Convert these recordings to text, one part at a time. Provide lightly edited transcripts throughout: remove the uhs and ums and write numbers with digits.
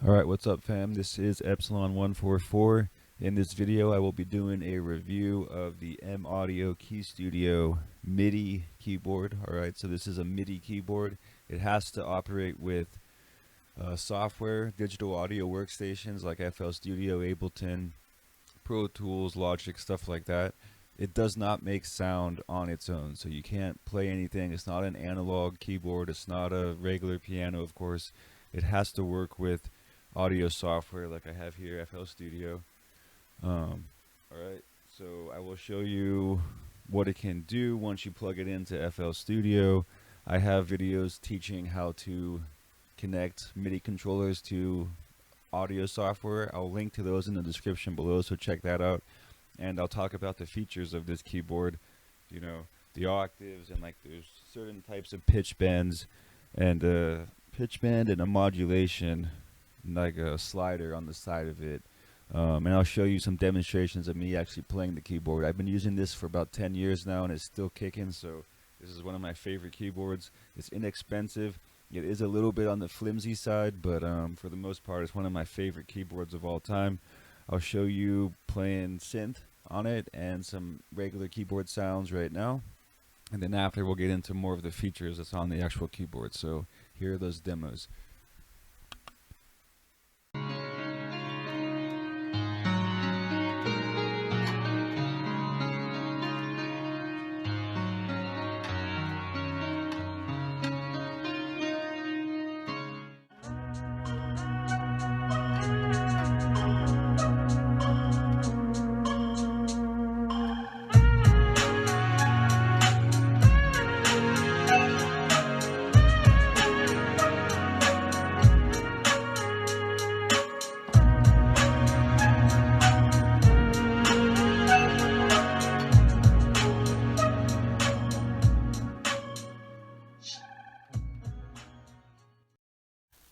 Alright, what's up fam? This is Epsilon144. In this video I will be doing a review of the M-Audio Keystudio Midi Keyboard. Alright, so this is a MIDI keyboard. It has to operate with software, digital audio workstations like FL Studio, Ableton, Protools, Logic, stuff like that. It does not make sound on its own, so you can't play anything. It's not an analog keyboard. It's not a regular piano, of course. It has to work with audio software like I have here, FL Studio. Alright, so I will show you what it can do once you plug it into FL Studio. I have videos teaching how to connect MIDI controllers to audio software. I'll link to those in the description below, so check that out. And I'll talk about the features of this keyboard, you know, the octaves, and like there's certain types of pitch bends, and a pitch bend and a modulation, like a slider on the side of it. And I'll show you some demonstrations of me actually playing the keyboard. I've been using this for about 10 years now and it's still kicking, so this is one of my favorite keyboards. It's inexpensive. It is a little bit on the flimsy side, but for the most part it's one of my favorite keyboards of all time. I'll show you playing synth on it and some regular keyboard sounds right now, and then after we'll get into more of the features that's on the actual keyboard. So here are those demos.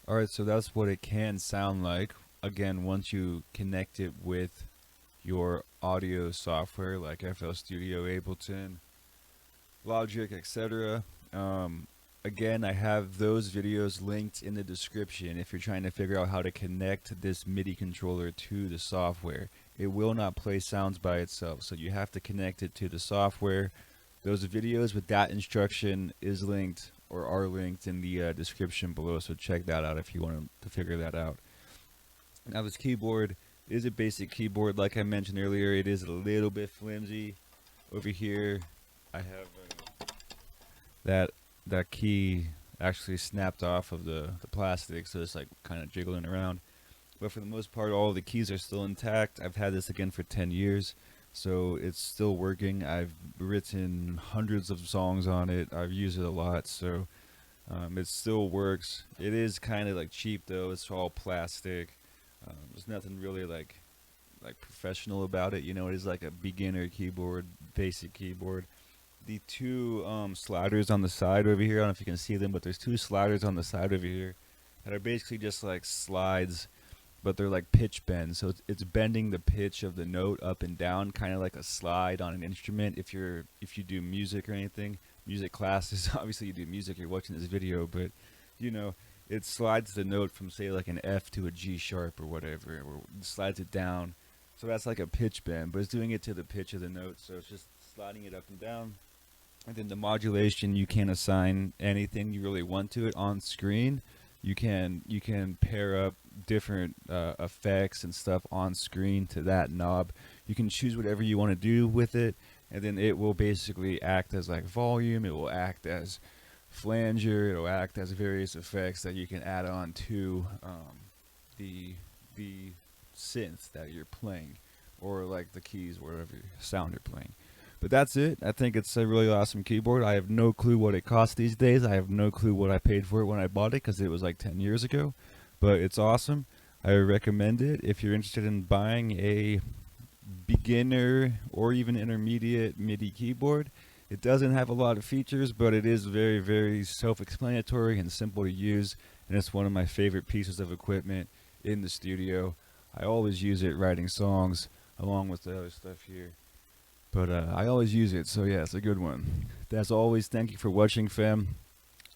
Alright, so that's what it can sound like. Again, once you connect it with your audio software like FL Studio, Ableton, Logic, etc. Again, I have those videos linked in the description if you're trying to figure out how to connect this MIDI controller to the software. It will not play sounds by itself, so you have to connect it to the software. Those videos with that instruction is linked, or are linked in the description below, so check that out if you want to figure that out. Now this keyboard is a basic keyboard. Like I mentioned earlier, it is a little bit flimsy. Over here I have that key actually snapped off of the plastic, so it's like kind of jiggling around, but for the most part all the keys are still intact. I've had this again for 10 years, so it's still working. I've written hundreds of songs on it. I've used it a lot, so it still works. It is kind of like cheap though. It's all plastic. There's nothing really like professional about it. You know, it is like a beginner keyboard, basic keyboard. The two sliders on the side over here, I don't know if you can see them, but there's two sliders on the side over here that are basically just like slides, but they're like pitch bends, so it's bending the pitch of the note up and down, kind of like a slide on an instrument. If you do music or anything, music classes, obviously you do music, you're watching this video, but you know, it slides the note from say like an F to a G sharp or whatever, or it slides it down. So that's like a pitch bend, but it's doing it to the pitch of the note, so it's just sliding it up and down. And then the modulation, you can assign anything you really want to it on screen. You can pair up different effects and stuff on screen to that knob. You can choose whatever you want to do with it, and then it will basically act as like volume, it will act as flanger, it will act as various effects that you can add on to the synth that you're playing, or like the keys, whatever sound you're playing. But that's it. I think it's a really awesome keyboard. I have no clue what it costs these days. I have no clue what I paid for it when I bought it, because it was like 10 years ago. But it's awesome. I recommend it if you're interested in buying a beginner or even intermediate MIDI keyboard. It doesn't have a lot of features, but it is very, very self-explanatory and simple to use. And it's one of my favorite pieces of equipment in the studio. I always use it writing songs along with the other stuff here. But I always use it, so yeah, it's a good one. As always, thank you for watching, fam.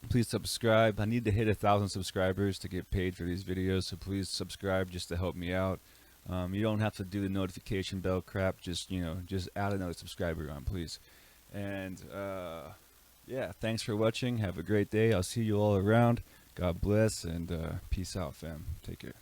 Please subscribe. I need to hit 1,000 subscribers to get paid for these videos, so please subscribe just to help me out. You don't have to do the notification bell crap. Just just add another subscriber on, please. And yeah, thanks for watching. Have a great day. I'll see you all around. God bless, and peace out, fam. Take care.